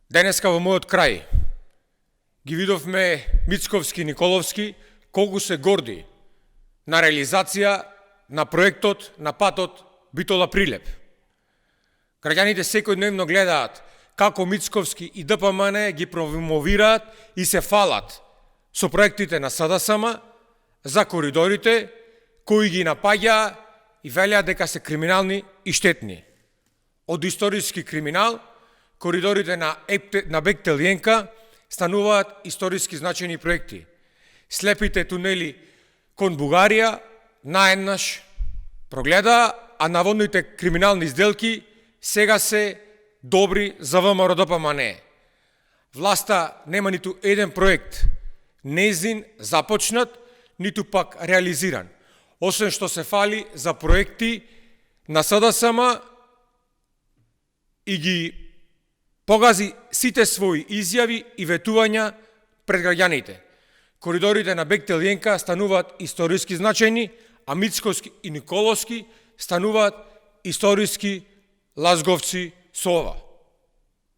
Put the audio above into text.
Денеска во мојот крај ги видовме Мицковски и Николовски колку се горди на реализација на проектот на патот Битола-Прилеп. Граѓаните секојдневно гледаат како Мицковски и ДПМН ги промовираат и се фалат со проектите на СДСМ за коридорите кои ги напаѓаа и велеат дека се криминални и штетни. Од историски криминал, коридорите на Бехтел Јенка стануваат историски значени проекти. Слепите тунели кон Бугарија наеднаш прогледаа, а наводните криминални сделки сега се добри за ВМРО ДПМН. Власта нема ниту еден проект нејзин започнат, ниту пак реализиран, освен што се фали за проекти на СДСМ и ги погази сите своји изјави и ветувања пред граѓаните. Коридорите на Бехтел Јенка стануваат историски значени, а Мицковски и Николовски стануваат историски лазговци со ова.